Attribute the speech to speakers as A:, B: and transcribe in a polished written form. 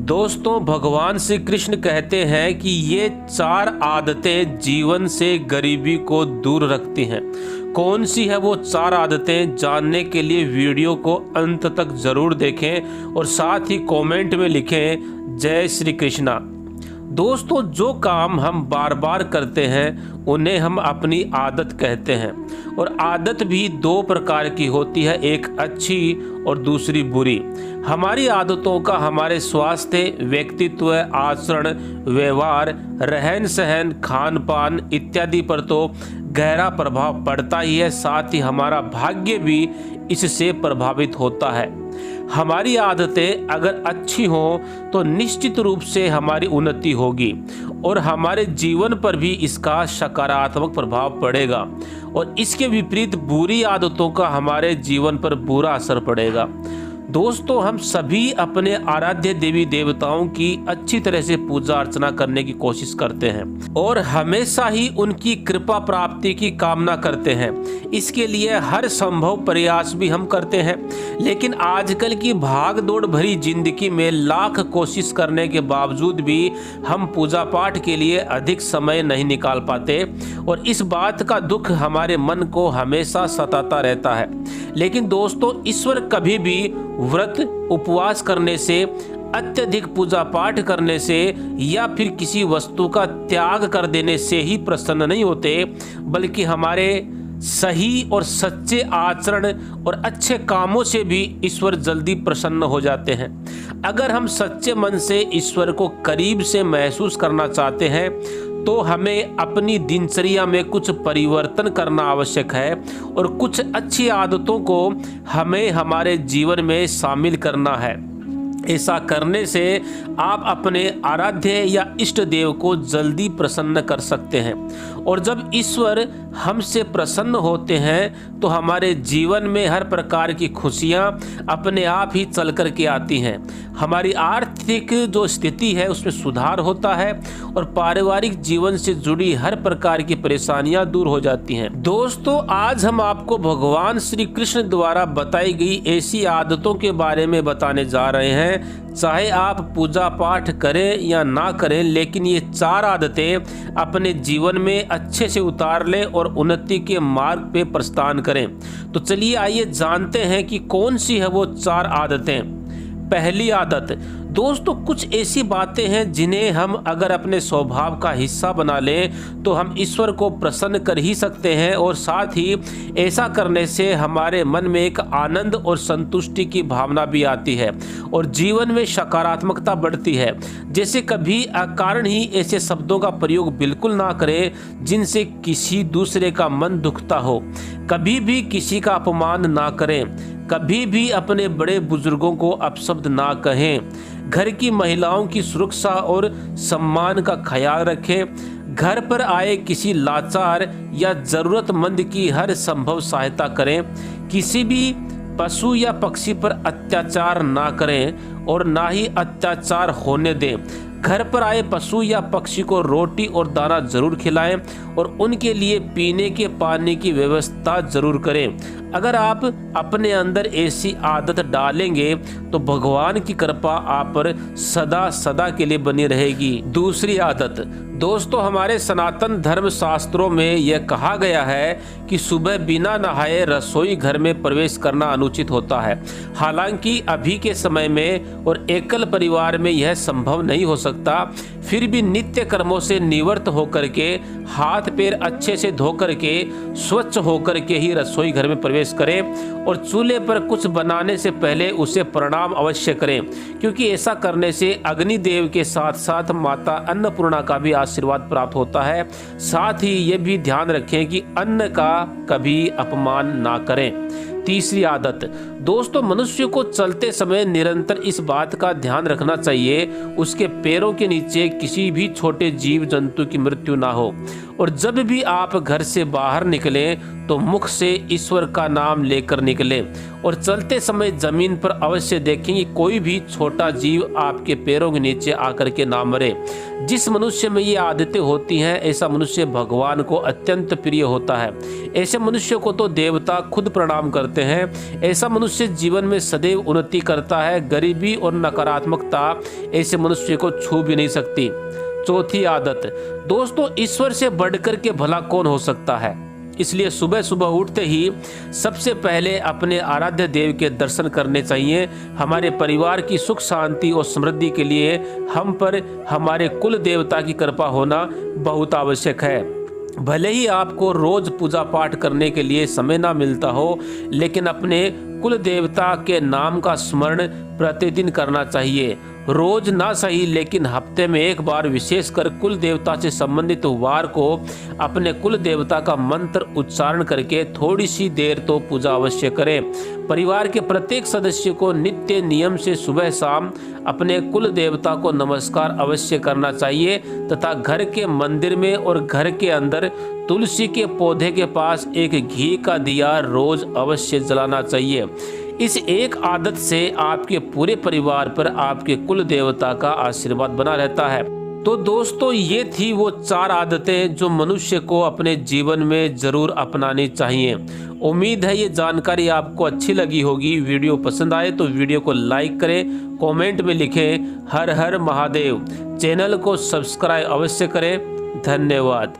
A: दोस्तों, भगवान श्री कृष्ण कहते हैं कि ये 4 आदतें जीवन से गरीबी को दूर रखती हैं। कौन सी है वो 4 आदतें, जानने के लिए वीडियो को अंत तक जरूर देखें और साथ ही कमेंट में लिखें जय श्री कृष्णा। दोस्तों, जो काम हम बार बार करते हैं उन्हें हम अपनी आदत कहते हैं और आदत भी 2 प्रकार की होती है, एक अच्छी और दूसरी बुरी। हमारी आदतों का हमारे स्वास्थ्य, व्यक्तित्व, आचरण, व्यवहार, रहन सहन, खान पान इत्यादि पर तो गहरा प्रभाव पड़ता ही है, साथ ही हमारा भाग्य भी इससे प्रभावित होता है। हमारी आदतें अगर अच्छी हों तो निश्चित रूप से हमारी उन्नति होगी और हमारे जीवन पर भी इसका सकारात्मक प्रभाव पड़ेगा और इसके विपरीत बुरी आदतों का हमारे जीवन पर बुरा असर पड़ेगा। दोस्तों, हम सभी अपने आराध्य देवी देवताओं की अच्छी तरह से पूजा अर्चना करने की कोशिश करते हैं और हमेशा ही उनकी कृपा प्राप्ति की कामना करते हैं। इसके लिए हर संभव प्रयास भी हम करते हैं, लेकिन आजकल की भाग दौड़ भरी जिंदगी में लाख कोशिश करने के बावजूद भी हम पूजा पाठ के लिए अधिक समय नहीं निकाल पाते और इस बात का दुख हमारे मन को हमेशा सताता रहता है। लेकिन दोस्तों, ईश्वर कभी भी व्रत उपवास करने से, अत्यधिक पूजा पाठ करने से या फिर किसी वस्तु का त्याग कर देने से ही प्रसन्न नहीं होते, बल्कि हमारे सही और सच्चे आचरण और अच्छे कामों से भी ईश्वर जल्दी प्रसन्न हो जाते हैं। अगर हम सच्चे मन से ईश्वर को करीब से महसूस करना चाहते हैं तो हमें अपनी दिनचर्या में कुछ परिवर्तन करना आवश्यक है और कुछ अच्छी आदतों को हमें हमारे जीवन में शामिल करना है। ऐसा करने से आप अपने आराध्य या इष्ट देव को जल्दी प्रसन्न कर सकते हैं और जब ईश्वर हमसे प्रसन्न होते हैं तो हमारे जीवन में हर प्रकार की खुशियां अपने आप ही चल कर के आती हैं। हमारी आर्थिक जो स्थिति है उसमें सुधार होता है और पारिवारिक जीवन से जुड़ी हर प्रकार की परेशानियां दूर हो जाती हैं। दोस्तों, आज हम आपको भगवान श्री कृष्ण द्वारा बताई गई ऐसी आदतों के बारे में बताने जा रहे हैं। चाहे आप पूजा पाठ करें या ना करें, लेकिन ये 4 आदतें अपने जीवन में अच्छे से उतार लें और उन्नति के मार्ग पे प्रस्थान करें। तो चलिए आइए जानते हैं कि कौन सी है वो 4 आदतें। पहली आदत, दोस्तों, कुछ ऐसी बातें हैं जिन्हें हम अगर अपने स्वभाव का हिस्सा बना लें तो हम ईश्वर को प्रसन्न कर ही सकते हैं और साथ ही ऐसा करने से हमारे मन में एक आनंद और संतुष्टि की भावना भी आती है और जीवन में सकारात्मकता बढ़ती है। जैसे कभी अकारण ही ऐसे शब्दों का प्रयोग बिल्कुल ना करें जिनसे किसी दूसरे का मन दुखता हो, कभी भी किसी का अपमान ना करें, कभी भी अपने बड़े बुजुर्गों को अपशब्द ना कहें, घर की महिलाओं की सुरक्षा और सम्मान का ख्याल रखें, घर पर आए किसी लाचार या जरूरतमंद की हर संभव सहायता करें, किसी भी पशु या पक्षी पर अत्याचार ना करें और ना ही अत्याचार होने दें। घर पर आए पशु या पक्षी को रोटी और दाना जरूर खिलाएं और उनके लिए पीने के पानी की व्यवस्था जरूर करें। अगर आप अपने अंदर ऐसी आदत डालेंगे तो भगवान की कृपा आप पर सदा सदा के लिए बनी रहेगी। दूसरी आदत, दोस्तों, हमारे सनातन धर्म शास्त्रों में यह कहा गया है कि सुबह बिना नहाए रसोई घर में प्रवेश करना अनुचित होता है। हालांकि अभी के समय में और एकल परिवार में यह संभव नहीं हो सकता, फिर भी नित्य कर्मों से निवृत्त होकर के, हाथ पैर अच्छे से धोकर के, स्वच्छ होकर के ही रसोई घर में प्रवेश करें और चूल्हे पर कुछ बनाने से पहले उसे प्रणाम अवश्य करें, क्योंकि ऐसा करने से अग्निदेव के साथ साथ माता अन्नपूर्णा का भी आशीर्वाद प्राप्त होता है। साथ ही ये भी ध्यान रखें कि अन्न का कभी अपमान ना करें। तीसरी आदत, दोस्तों, मनुष्य को चलते समय निरंतर इस बात का ध्यान रखना चाहिए उसके पैरों के नीचे किसी भी छोटे जीव जंतु की मृत्यु ना हो और जब भी आप घर से बाहर निकलें तो मुख से ईश्वर का नाम लेकर निकलें और चलते समय जमीन पर अवश्य देखें कि कोई भी छोटा जीव आपके पैरों के नीचे आकर के ना मरे। जिस मनुष्य में ये आदतें होती हैं ऐसा मनुष्य भगवान को अत्यंत प्रिय होता है। ऐसे मनुष्य को तो देवता खुद प्रणाम करते हैं। ऐसा मनुष्य जीवन में सदैव उन्नति करता है। गरीबी और नकारात्मकता ऐसे मनुष्य को छू भी नहीं सकती। चौथी आदत, दोस्तों ईश्वर से बढ़कर के भला कौन हो सकता है, इसलिए सुबह सुबह उठते ही सबसे पहले अपने आराध्य देव के दर्शन करने चाहिए। हमारे परिवार की सुख शांति और समृद्धि के लिए हम पर हमारे कुल देवता की कृपा होना बहुत आवश्यक है। भले ही आपको रोज पूजा पाठ करने के लिए समय ना मिलता हो, लेकिन अपने कुल देवता के नाम का स्मरण प्रतिदिन करना चाहिए। रोज ना सही लेकिन हफ्ते में एक बार विशेषकर कुल देवता से संबंधित वार को अपने कुल देवता का मंत्र उच्चारण करके थोड़ी सी देर तो पूजा अवश्य करें। परिवार के प्रत्येक सदस्य को नित्य नियम से सुबह शाम अपने कुल देवता को नमस्कार अवश्य करना चाहिए तथा घर के मंदिर में और घर के अंदर तुलसी के पौधे के पास एक घी का दिया रोज अवश्य जलाना चाहिए। इस एक आदत से आपके पूरे परिवार पर आपके कुल देवता का आशीर्वाद बना रहता है। तो दोस्तों ये थी वो 4 आदतें जो मनुष्य को अपने जीवन में जरूर अपनानी चाहिए। उम्मीद है ये जानकारी आपको अच्छी लगी होगी। वीडियो पसंद आए तो वीडियो को लाइक करें, कमेंट में लिखें हर हर महादेव। चैनल को सब्सक्राइब अवश्य करें। धन्यवाद।